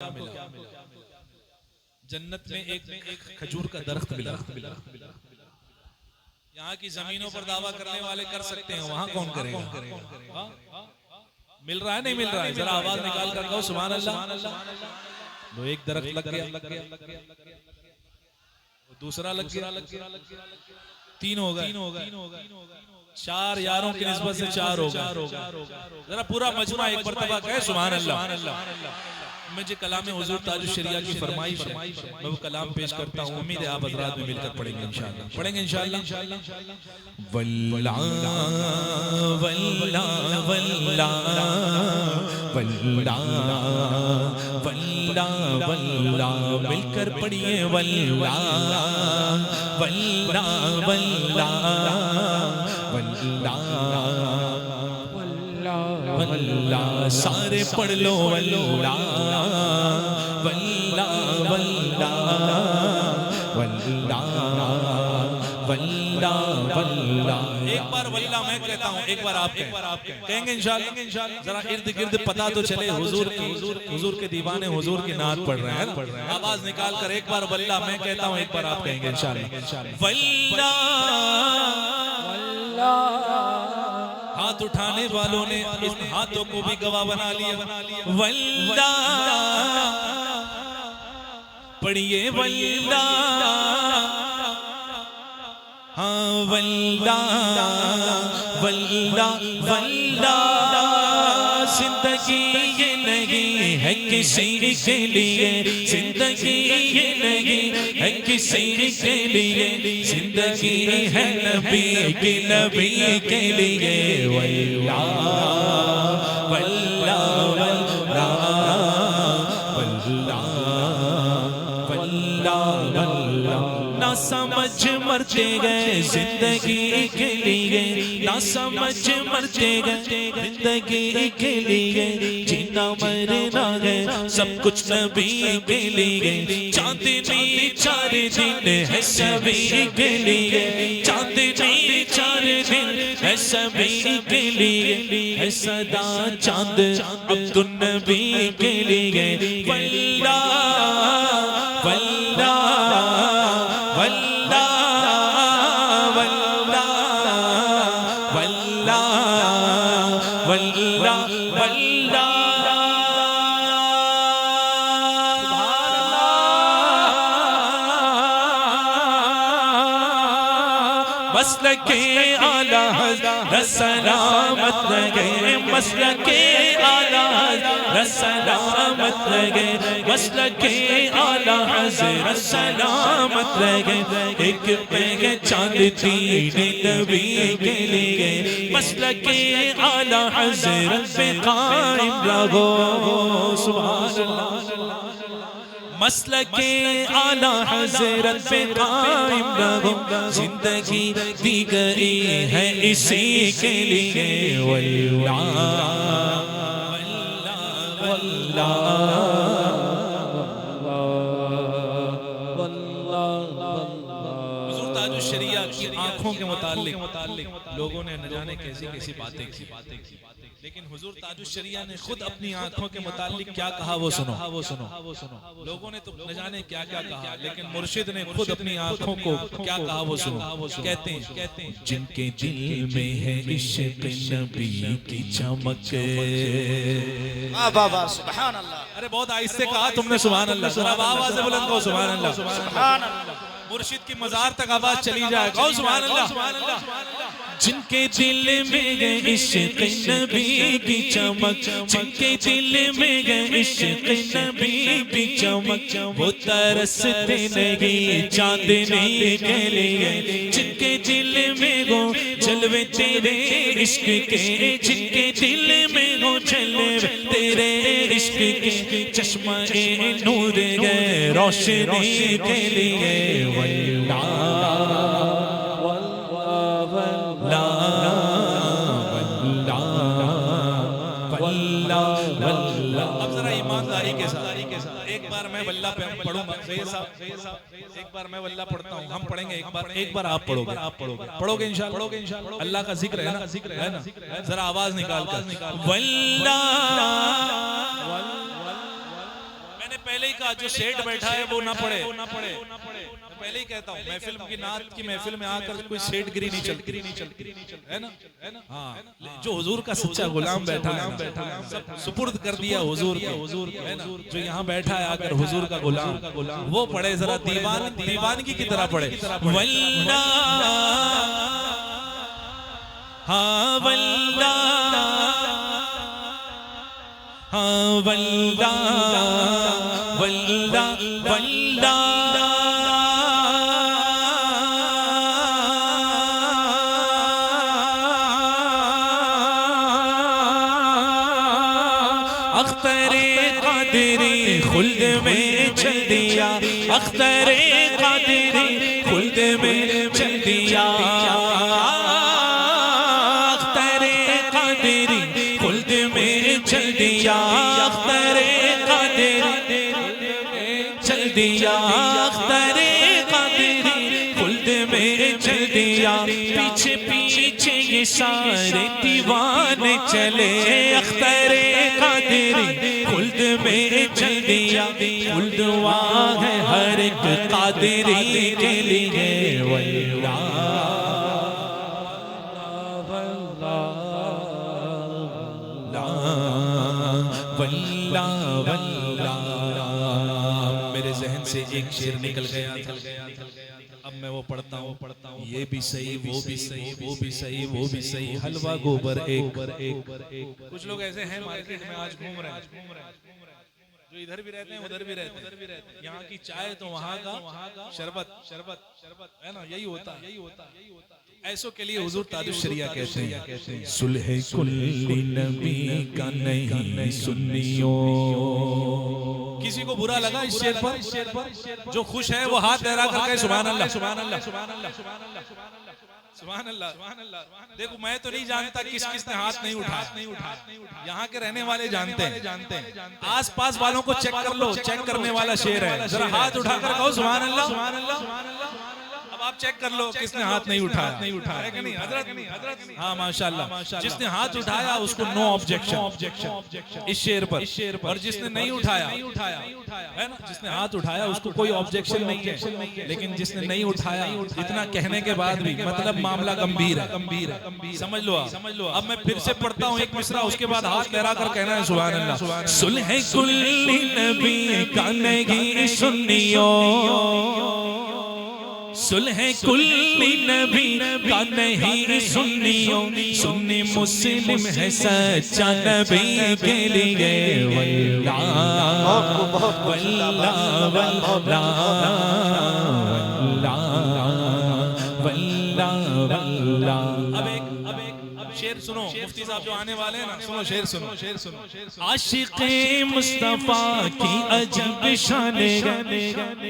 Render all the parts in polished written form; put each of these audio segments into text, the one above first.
मिला? जन्नत में एक खजूर का दरख्त मिला। यहाँ की जमीनों पर दावा करने वाले कर सकते हैं, वहां कौन करेगा? मिल रहा है नहीं मिल रहा है? जरा आवाज निकाल कर कहो सुभान अल्लाह। तो एक दरख्त लग गया, दूसरा लग गया, तीन हो गए, चार यारों की निस्बत से चार हो गए। जरा पूरा मजमा एक मरतबा कहे सुभान अल्लाह। मुझे कलाम हुजूर ताजुश शरिया की फरमाइश है, मैं वो कलाम पेश करता हूँ। उम्मीद है आप हज़रात में मिलकर पढ़ेंगे इंशाअल्लाह। पढ़ेंगे इंशाअल्लाह। वल्ला वल्ला वल्ला वल्ला वल्ला वल्ला मिलकर पढ़िए वल्ला वल्ला वल्ला वल्ला वल्ला सारे पढ़ लो वल्ला वल्ला वल्ला वल्ला वल्ला वल्ला। एक बार वल्ला मैं कहता हूँ, एक बार आप कहेंगे इंशाअल्लाह। जरा इर्द गिर्द पता तो चले हुजूर के दीवाने हुजूर की नात पढ़ रहे हैं। आवाज निकाल कर एक बार वल्ला मैं कहता हूँ, एक बार आप कहेंगे इंशाअल्लाह। वल्ला हाथ उठाने वालों ने इस हाथों को भी गवाह बना लिया। वल्ला पढ़िए वल्ला, हाँ वल्ला वल्ला वल्ला। जिंदगी ये नहीं है किसी के लिए, जिंदगी ये नहीं है किसी के लिए, जिंदगी है नबी के लिए। वल्ला वल्ला वल्ला वल्ला वल्ला वल्ला। ना समझ मरते गए जिंदगी के लिए, ना समझ मरते गए जिंदगी के लिए, जीना मरना है सब कुछ नबी के लिए। चांदनी 4 दिन है सभी के लिए, चांदनी 4 दिन है सभी के लिए, है सदा चांद अब्दुल नबी के लिए। वल्ला वल्ला वल्ला वल्ला वल्ला वल्ला वल्ला। मसलके आला हज़रत सलामत रहे, मसलके आला हज़रत सलामत रहे, मसलके आला हज़रत सलामत रहे। एक पैगे चांद दीन नबी के लिए, मसलके आला हज़रत पे कायम रहो सुभान अल्लाह। मसलके आला हज़रत पे कायम रहो, जिंदगी दी गई है इसी के लिए। वल्ला वल्ला वल्ला। हुज़ूर ताजुश शरिया की आंखों के मुताल्लिक लोगों ने न जाने कैसी कैसी बातें की, लेकिन हुजूर ताजुश शरिया ने खुद अपनी आंखों के मुताल्लिक क्या कहा वो सुनो। लोगों ने तो न जाने क्या क्या कहा, लेकिन मुर्शिद ने खुद अपनी आंखों को क्या कहा वो सुनो। कहते हैं जिनके दिल में है इश्क़ नबी की चमक। वाह सुभान अल्लाह। अरे बहुत आहिस्ते कहा तुमने सुभान अल्लाह। जरा आवाज से बुलंद कहो सुभान अल्लाह। सुभान अल्लाह। मुर्शिद की मज़ार तक आवाज चली जाए, कहो सुभान अल्लाह। जिनके दिल में गए इश्क़ नबी की चमक, जिनके दिल में गए इश्क़ नबी की चमक, वो तरसते नहीं चांदनी के लिए। जिनके दिल में गो जलवे तेरे इश्क़ के, जिनके दिल में गो जलवे तेरे इश्क़ के, चश्मा नूर गए रोशनी के लिए। वल्ला वल्ला वल्ला वल्ला। अब जरा ईमानदारी के साथ एक बार मैं वल्ला पे पढ़ूंगा। एक बार मैं वल्ला पढ़ता हूँ, हम पढ़ेंगे एक बार आप पढ़ोगे इंशाअल्लाह। अल्लाह का जिक्र है ना। जरा आवाज निकाल कर वल्ला। पहले ही कहा जो सेठ बैठा है वो ना पढ़े, पहले ही कहता हूँ महफिल की नात की महफिल में आकर कोई सेठ गिरी नहीं चलती, है ना? हाँ, जो हुजूर का सच्चा गुलाम बैठा है, सब सुपुर्द कर दिया हुजूर को, है ना? जो यहाँ बैठा है आकर हुजूर का गुलाम, वो पढ़े जरा दीवानगी की तरह पढ़े। वल्ला हाँ वल्ला हाँ वल्ला वल्ला वल्ला अख्तरे कादिरी खुल्द में चल दिया, अख्तरे कादिरी खुल्द में चल दिया, अख्तरे कादिरी खुल्द में चल दिया, अख्तरे कादिरी चल दिया, अख्तरे कादिरी खुल्द में चल दिया, पीछे पीछे ये सारे दीवाने चले, अख्तरे कादिरी खुल्द में चल दिया, खुल्द वहाँ है हर एक कादिरी के लिए। वल्ला वल्ला वल्ला मेरे जहन से एक शेर निकल गया, अब मैं वो पढ़ता हूँ, ये भी सही वो भी सही वो भी सही वो भी सही, हलवा गोबर एक। कुछ लोग ऐसे हैं मार्केट में आज घूम रहे हैं, जो इधर भी रहते हैं उधर भी रहते हैं, यहाँ की चाय तो वहाँ का शरबत है ना, यही होता है। ऐसों के लिए हुजूर ताजुश शरिया कहते हैं, सुलह कुल्ली नबी का नहीं सुन्नियों। किसी को बुरा लगा इस शेर पर, जो खुश है वो हाथ लहरा कर कहे सुभान अल्लाह सुभान अल्लाह सुभान अल्लाह सुभान अल्लाह। देखो मैं तो नहीं जानता किसने हाथ नहीं उठाया, यहाँ के रहने वाले जानते हैं, आस पास वालों को चेक कर लो, चेक करने वाला शेर है, जरा हाथ उठाकर कहो सुभान अल्लाह सुभान अल्लाह। अब आप चेक कर लो किसने हाथ नहीं उठाया कि नहीं हजरत? हाँ माशाल्लाह, जिसने हाथ उठाया उसको नो ऑब्जेक्शन इस शेर पर, और जिसने नहीं उठाया है ना, जिसने हाथ उठाया उसको कोई ऑब्जेक्शन नहीं है, लेकिन जिसने नहीं उठाया इतना कहने के बाद भी मतलब मामला गंभीर है, समझ लो अब मैं फिर से पढ़ता हूँ एक मिसरा, उसके बाद हाथ लहरा कर कहना है सुभान अल्लाह। सुलह कुल्ली नबी का नहीं सुन्नियों, सुलह कुल्ली नबी का नहीं सुन्नियों, सुन्नी मुस्लिम है सच्चा नबी के लिए। वल्ला वल्ला वल्ला वल्ला वल्ला। अब शेर सुनो, मुफ्ती साहब जो आने वाले हैं ना, सुनो शेर सुनो। आशिक़े मुस्तफा की अजब शान है,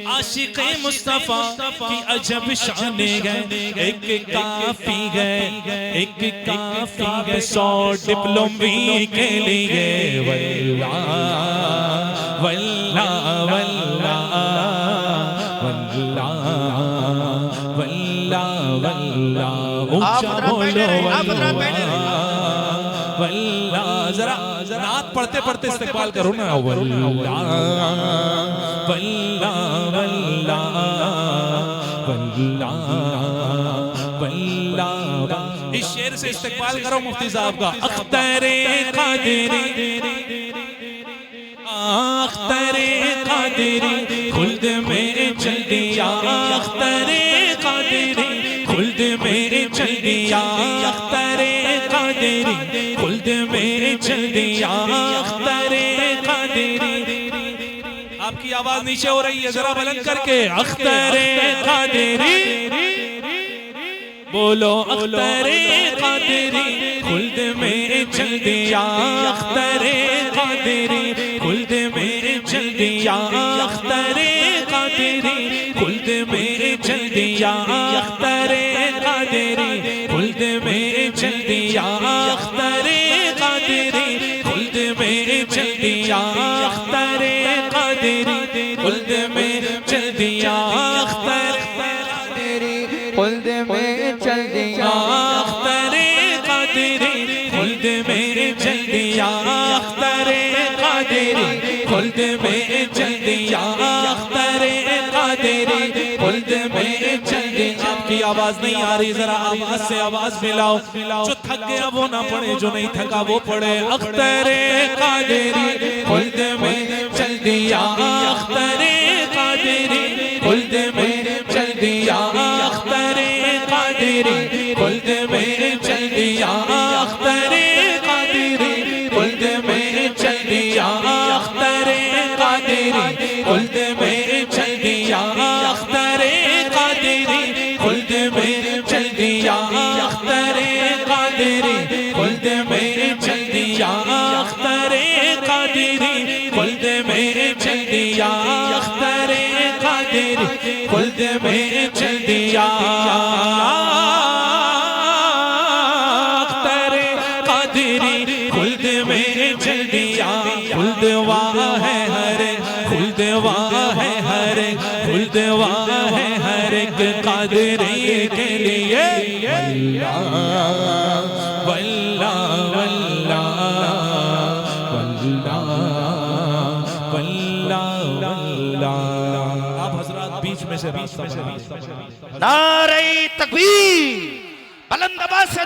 आशिक़े मुस्तफा की अजब शान है, एक काफी है 100 डिप्लोमी के लिए। वल्ला वल्ला वल्ला वल्ला वल्ला वल्ला, ऊंचा बोलो वल्ला। जरा नात पढ़ते पढ़ते इस्तेमाल करो ना, वल्ला वल्ला वल्ला वल्ला वल्ला। इस शेर से इस्तेमाल करो मुफ्ती साहब का। अख्तरे कादिरी अख्तरे कादिरी खुल्द में चल दिया, अख्तरे कादिरी खुल्द में चल दिया, अख्तरे कादिरी खुल्द में चल दिया, अख्तरे कादिरी। आपकी आवाज नीचे हो रही है, जरा बुलंद करके। अख्तरे कादिरी बोलो, अख्तरे कादिरी खुल्द में चल दिया, अख्तरे कादिरी खुल्द में चल दिया, अख्तरे कादिरी खुल्द में चल दिया, अख्तरे कादिरी खुल्द में चल दिया, अख्तरे कादिरी खुल्द में चल दिया, अख्तरे कादिरी खुल्द में चल दिया, अख्तरे कादिरी खुल्द में चल दिया, अख्तरे कादिरी खुल्द में चल दिया, अख्तरे कादिरी खुल्द में चल दिया अख्तरे कादिरी खुल्द में चल दिया। आपकी आवाज नहीं आ रही, जरा आवाज से आवाज मिलाओ। जो थक गया वो ना पढ़े, जो नहीं थका वो पढ़े। अख्तरे कादिरी खुल्द में चल दिया अख्तरे कादिरी खुल्द में चल दिया अख्तरे कादिरी खुल्द में चल दिया अख्तरे कादिरी खुल्द में चल दिया अख्तरे कादिरी खुल्द में चल दिया अख्तरे कादिरी खुल्द में चल दिया अख्तरे कादिरी खुल्द में चल दिया अख्तरे कादिरी खुल्द में चल दिया अख्तरे कादिरी खुल्द में चल दिया अख्तरे कादिरी खुल्द में चल दिया। खुल्द वाह है हरे खुल्द वाह है हरे खुल्द वाह है हर एक कादिरी के लिए। वल्ला वल्ला वल्ला वल्ला वल्ला। आप हजरात बीच में से रास्ता बना। नारे तकबीर, बुलंद आवाज से